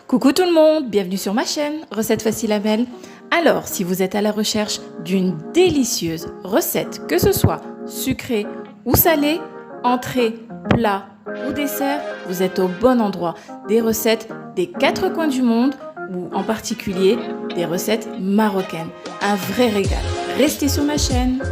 Coucou tout le monde, bienvenue sur ma chaîne Recettes Faciles Amel. Alors, si vous êtes à la recherche d'une délicieuse recette, que ce soit sucrée ou salée, entrée, plat ou dessert, vous êtes au bon endroit. Des recettes des quatre coins du monde ou en particulier des recettes marocaines. Un vrai régal. Restez sur ma chaîne.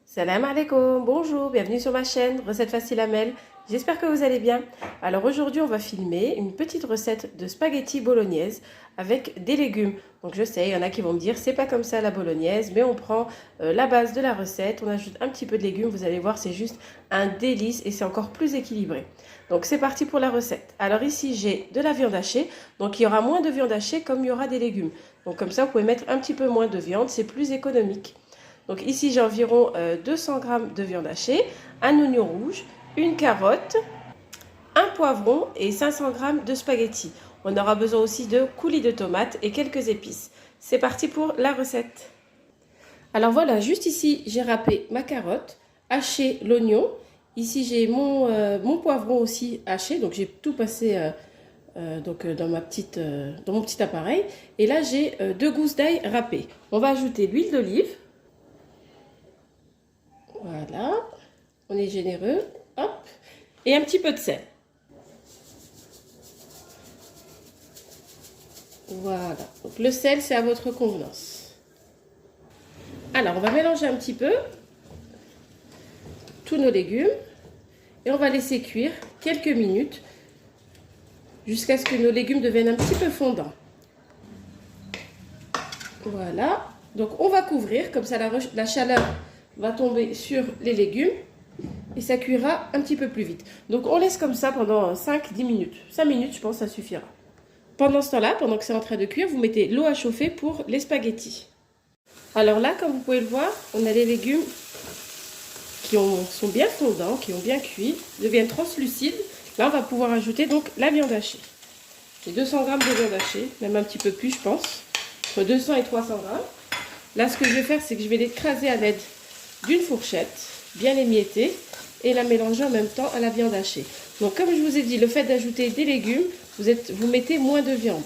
Salam alaikum, bonjour, bienvenue sur ma chaîne Recettes Faciles Amel. J'espère que vous allez bien. Alors aujourd'hui on va filmer une petite recette de spaghetti bolognaise avec des légumes. Donc je sais, il y en a qui vont me dire c'est pas comme ça la bolognaise, mais on prend la base de la recette, on ajoute un petit peu de légumes, vous allez voir c'est juste un délice et c'est encore plus équilibré. Donc c'est parti pour la recette. Alors ici j'ai de la viande hachée, donc il y aura moins de viande hachée comme il y aura des légumes. Donc comme ça vous pouvez mettre un petit peu moins de viande, c'est plus économique. Donc ici j'ai environ 200 g de viande hachée, un oignon rouge, une carotte, un poivron et 500 g de spaghettis. On aura besoin aussi de coulis de tomates et quelques épices. C'est parti pour la recette. Alors voilà, juste ici j'ai râpé ma carotte, haché l'oignon. Ici j'ai mon poivron aussi haché, donc j'ai tout passé dans mon petit appareil. Et là j'ai 2 gousses d'ail râpées. On va ajouter l'huile d'olive. Voilà, on est généreux, hop, et un petit peu de sel. Voilà, donc le sel c'est à votre convenance. Alors on va mélanger un petit peu tous nos légumes et on va laisser cuire quelques minutes jusqu'à ce que nos légumes deviennent un petit peu fondants. Voilà, donc on va couvrir, comme ça la chaleur va tomber sur les légumes et ça cuira un petit peu plus vite. Donc on laisse comme ça pendant 5-10 minutes. 5 minutes je pense ça suffira. Pendant ce temps-là, pendant que c'est en train de cuire, vous mettez l'eau à chauffer pour les spaghettis. Alors là, comme vous pouvez le voir, on a les légumes qui sont bien fondants, qui ont bien cuit, deviennent translucides. Là on va pouvoir ajouter donc la viande hachée. J'ai 200 g de viande hachée, même un petit peu plus je pense, entre 200 et 300 g. Là ce que je vais faire c'est que je vais l'écraser à l'aide d'une fourchette, bien l'émietter et la mélanger en même temps à la viande hachée. Donc comme je vous ai dit, le fait d'ajouter des légumes, vous mettez moins de viande.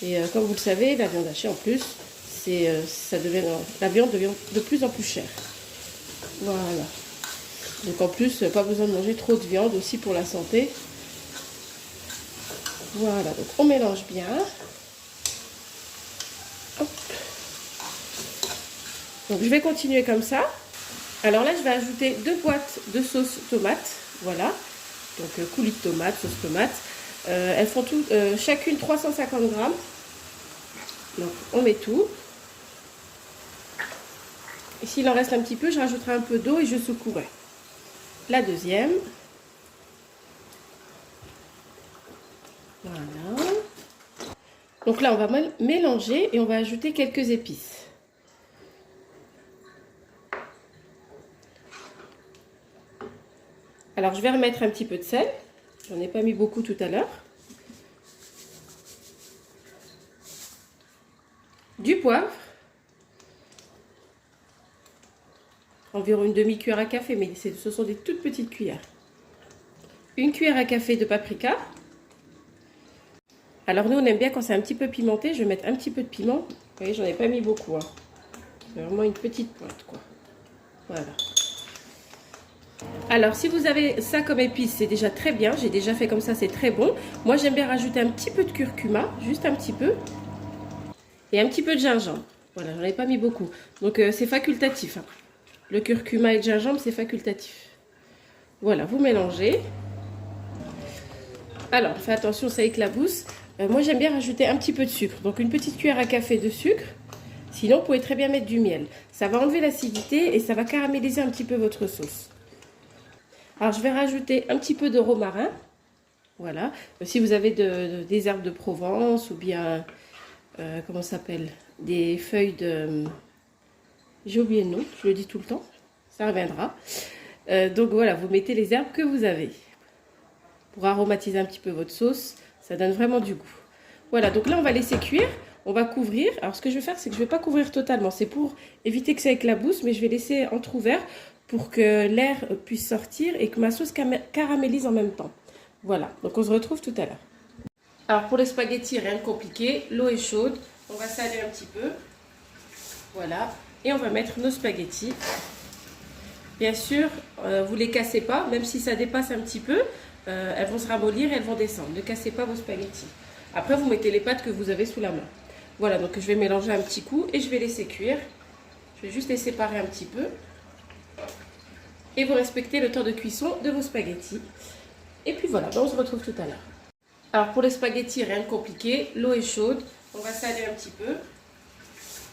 Et comme vous le savez, la viande hachée en plus, la viande devient de plus en plus chère. Voilà. Donc en plus, pas besoin de manger trop de viande aussi pour la santé. Voilà, donc on mélange bien. Hop. Donc je vais continuer comme ça. Alors là, je vais ajouter 2 boîtes de sauce tomate, voilà, donc coulis de tomate, sauce tomate. Elles font chacune 350 g. Donc on met tout. Et s'il en reste un petit peu, je rajouterai un peu d'eau et je secouerai. La deuxième. Voilà. Donc là, on va mélanger et on va ajouter quelques épices. Alors je vais remettre un petit peu de sel, j'en ai pas mis beaucoup tout à l'heure. Du poivre, environ une demi-cuillère à café, mais ce sont des toutes petites cuillères. Une cuillère à café de paprika. Alors nous on aime bien quand c'est un petit peu pimenté, je vais mettre un petit peu de piment. Vous voyez, j'en ai pas mis beaucoup, hein. C'est vraiment une petite pointe, quoi. Voilà. Alors si vous avez ça comme épice, c'est déjà très bien, j'ai déjà fait comme ça, c'est très bon. Moi j'aime bien rajouter un petit peu de curcuma, juste un petit peu, et un petit peu de gingembre. Voilà, j'en ai pas mis beaucoup, donc c'est facultatif, hein. Le curcuma et le gingembre c'est facultatif. Voilà, vous mélangez. Alors faites attention, ça éclabousse. Moi j'aime bien rajouter un petit peu de sucre, donc une petite cuillère à café de sucre. Sinon vous pouvez très bien mettre du miel, ça va enlever l'acidité et ça va caraméliser un petit peu votre sauce. Alors je vais rajouter un petit peu de romarin, voilà. Si vous avez des herbes de Provence ou bien, comment ça s'appelle, des feuilles de... J'ai oublié le nom, je le dis tout le temps, ça reviendra. Donc voilà, vous mettez les herbes que vous avez pour aromatiser un petit peu votre sauce, ça donne vraiment du goût. Voilà, donc là on va laisser cuire, on va couvrir. Alors ce que je vais faire, c'est que je ne vais pas couvrir totalement, c'est pour éviter que ça éclabousse, mais je vais laisser entrouvert pour que l'air puisse sortir et que ma sauce caramélise en même temps. Voilà, donc on se retrouve tout à l'heure. Alors pour les spaghettis, rien de compliqué, l'eau est chaude, on va saler un petit peu. Voilà, et on va mettre nos spaghettis. Bien sûr, vous ne les cassez pas, même si ça dépasse un petit peu, elles vont se ramollir et elles vont descendre. Ne cassez pas vos spaghettis. Après, vous mettez les pâtes que vous avez sous la main. Voilà, donc je vais mélanger un petit coup et je vais laisser cuire. Je vais juste les séparer un petit peu. Et vous respectez le temps de cuisson de vos spaghettis. Et puis voilà, on se retrouve tout à l'heure. Alors pour les spaghettis, rien de compliqué, l'eau est chaude, on va saler un petit peu.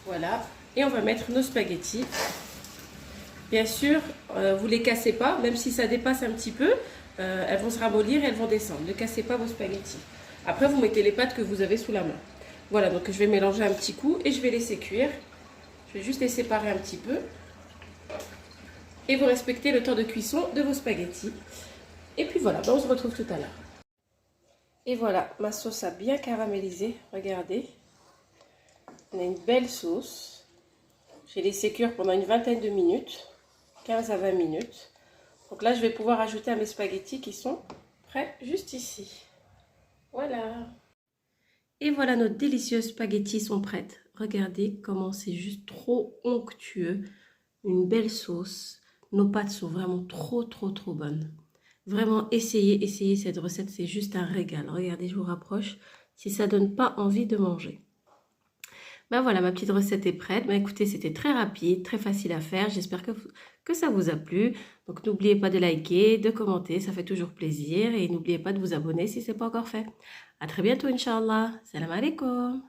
Voilà, et on va mettre nos spaghettis. Bien sûr, vous ne les cassez pas, même si ça dépasse un petit peu, elles vont se ramollir et elles vont descendre. Ne cassez pas vos spaghettis. Après, vous mettez les pâtes que vous avez sous la main. Voilà, donc je vais mélanger un petit coup et je vais laisser cuire. Je vais juste les séparer un petit peu. Et vous respectez le temps de cuisson de vos spaghettis. Et puis voilà, on se retrouve tout à l'heure. Et voilà, ma sauce a bien caramélisé, regardez. On a une belle sauce. J'ai laissé cuire pendant une vingtaine de minutes, 15 à 20 minutes. Donc là, je vais pouvoir ajouter à mes spaghettis qui sont prêts juste ici. Voilà. Et voilà, nos délicieuses spaghettis sont prêtes. Regardez comment c'est juste trop onctueux. Une belle sauce. Nos pâtes sont vraiment trop bonnes. Vraiment, essayez cette recette, c'est juste un régal. Regardez, je vous rapproche, si ça donne pas envie de manger. Ben voilà, ma petite recette est prête. Ben écoutez, c'était très rapide, très facile à faire. J'espère que ça vous a plu. Donc n'oubliez pas de liker, de commenter, ça fait toujours plaisir. Et n'oubliez pas de vous abonner si ce n'est pas encore fait. À très bientôt, Inch'Allah. Salam alaikum.